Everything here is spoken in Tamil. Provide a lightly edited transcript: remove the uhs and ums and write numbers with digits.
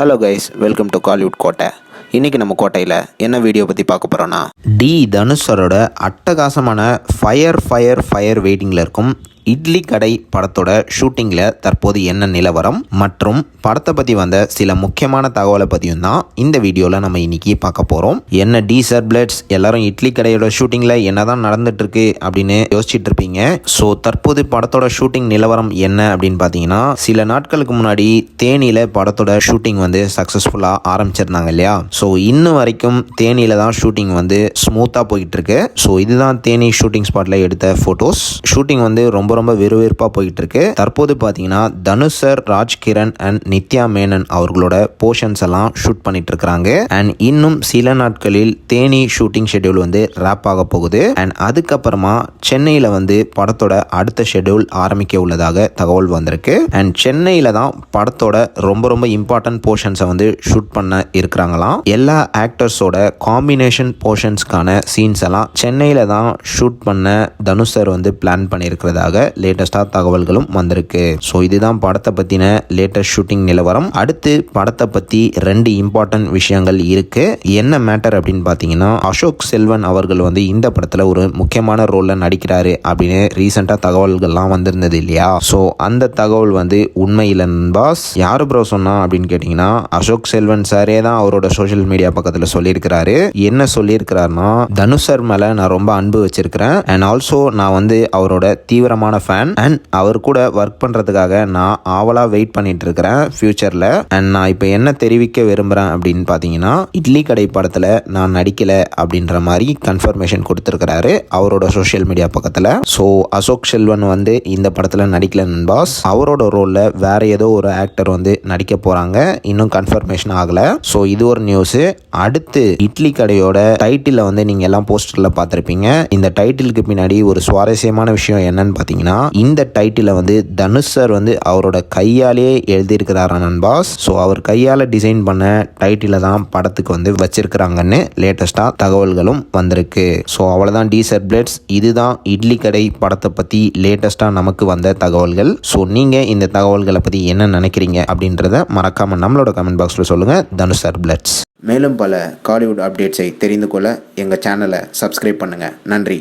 Hello guys, welcome to Kollywood கோட்டை. இன்றைக்கி நம்ம கோட்டையில் என்ன வீடியோ பற்றி பார்க்க போகிறோன்னா, தனுஷரோட அட்டகாசமான ஃபயர் வெயிட்டிங்கில் இருக்கும் இட்லி கடை படத்தோட ஷூட்டிங்கில் தற்போது என்ன நிலவரம் மற்றும் படத்தை பற்றி வந்த சில முக்கியமான தகவலை பற்றியும் தான் இந்த வீடியோவில் நம்ம இன்றைக்கி பார்க்க போகிறோம். என்ன டீசர் பிளட்ஸ் எல்லாரும் இட்லி கடையோட ஷூட்டிங்கில் என்ன தான் நடந்துட்டுருக்கு அப்படின்னு யோசிச்சுட்டு இருப்பீங்க. ஸோ தற்போது படத்தோட ஷூட்டிங் நிலவரம் என்ன அப்படின்னு பார்த்தீங்கன்னா, சில நாட்களுக்கு முன்னாடி தேனியில் படத்தோட ஷூட்டிங் வந்து சக்ஸஸ்ஃபுல்லாக ஆரம்பிச்சிருந்தாங்க இல்லையா. ஸோ இன்னும் வரைக்கும் தேனியில் தான் ஷூட்டிங் வந்து ஸ்மூத்தாக போயிட்டுருக்கு. ஸோ இதுதான் தேனி ஷூட்டிங் ஸ்பாட்டில் எடுத்த ஃபோட்டோஸ். ஷூட்டிங் வந்து ரொம்ப விறுவிறுப்பாக போயிட்டு இருக்கு. தற்போது பார்த்தீங்கன்னா தனுஷர், ராஜ்கிரண் அண்ட் நித்யா மேனன் அவர்களோட போர்ஷன்ஸ் எல்லாம் ஷூட் பண்ணிட்டு இருக்காங்க. அண்ட் இன்னும் சில நாட்களில் தேனி ஷூட்டிங் ஷெட்யூல் வந்து ரேப் ஆக போகுது. அண்ட் அதுக்கப்புறமா சென்னையில் வந்து படத்தோட அடுத்த ஷெட்யூல் ஆரம்பிக்க உள்ளதாக தகவல் வந்திருக்கு. அண்ட் சென்னையில் தான் படத்தோட ரொம்ப இம்பார்ட்டன்ட் போர்ஷன்ஸை வந்து ஷூட் பண்ண இருக்கிறாங்களாம். எல்லா ஆக்டர்ஸோட காம்பினேஷன் போர்ஷன்ஸ்க்கான சீன்ஸ் எல்லாம் சென்னையில் தான் ஷூட் பண்ண தனுஷர் வந்து பிளான் பண்ணியிருக்கிறதாக லேட்டஸ்டாக தகவல்களும் வந்திருக்கு. ஸோ இதுதான் படத்தை பற்றின லேட்டஸ்ட் ஷூட்டிங் நிலவரம். அடுத்து படத்தை பற்றி 2 இம்பார்ட்டன்ட் விஷயங்கள் இருக்கு. என்ன மேட்டர் அப்படின்னு பார்த்தீங்கன்னா, அசோக் செல்வன் அவர்கள் வந்து இந்த படத்தில் ஒரு முக்கியமான ரோலில் நடிக்கிறாரு அப்படின்னு ரீசெண்டாக தகவல்கள்லாம் வந்திருந்தது இல்லையா. ஸோ அந்த தகவல் வந்து உண்மையில் பாஸ் யாரு ப்ரோ சொன்னா அப்படின்னு கேட்டிங்கன்னா, அசோக் செல்வன் சாரே தான் அவரோட சோஷியல் மீடியா பக்கத்தில் சொல்லியிருக்கிறாரு. என்ன சொல்லியிருக்கிறாருன்னா, தனுஷர் மேலே நான் ரொம்ப அன்பு வச்சிருக்கிறேன் அண்ட் ஆல்சோ நான் வந்து அவரோட தீவிரமான ஃபேன் அண்ட் அவர் கூட ஒர்க் பண்ணுறதுக்காக நான் ஆவலாக வெயிட் பண்ணிட்டு இருக்கிறேன் ஃபியூச்சரில். அண்ட் நான் இப்போ என்ன தெரிவிக்க விரும்புகிறேன் அப்படின்னு பார்த்தீங்கன்னா, இட்லி கடை படத்தில் நான் நடிக்கலை அப்படின்ற மாதிரி கன்ஃபர்மேஷன் கொடுத்துருக்கிறாரு அவரோட சோஷியல் மீடியா பக்கத்தில். ஸோ அசோக் செல்வன் வந்து இந்த படத்தில் நடிக்கல பாஸ், அவரோட ரோலில் வேற ஏதோ ஒரு ஆக்டர் வந்து நடிக்க போகிறாங்க. இன்னும் கன்ஃபர்மேஷன் ஆகலை. ஸோ இது ஒரு நியூஸு. அடுத்து இட்லி கடையோட டைட்டில் வந்து நீங்கள் எல்லாம் போஸ்டரில் பார்த்துருப்பீங்க. இந்த டைட்டிலுக்கு பின்னாடி ஒரு சுவாரஸ்யமான விஷயம் என்னன்னு பார்த்தீங்கன்னா, இந்த டைட்டிலை வந்து தனுஷ் சார் வந்து அவரோட கையாலேயே எழுதியிருக்கிறாரா நண்பாஸ். ஸோ அவர் கையால் டிசைன் பண்ண டைட்டிலை தான் படத்துக்கு வந்து வச்சிருக்கிறாங்கன்னு லேட்டஸ்டாக தகவல்களும் வந்திருக்கு. ஸோ அவ்வளோதான் டீசர் பிளட்ஸ். இதுதான் இட்லி கடை படத்தை பற்றி லேட்டஸ்டாக நமக்கு வந்த தகவல்கள். ஸோ நீங்கள் இந்த தகவல்களை பற்றி என்ன நினைக்கிறீங்க அப்படின்றத மறக்காமல் நம்மளோட கமெண்ட் பாக்ஸில் சொல்லுங்கள். தனுஷ் சார் பிளட்ஸ். மேலும் பல காலிவுட் அப்டேட்ஸை தெரிந்து கொள்ள எங்கள் சேனலை சப்ஸ்கிரைப் பண்ணுங்கள். நன்றி.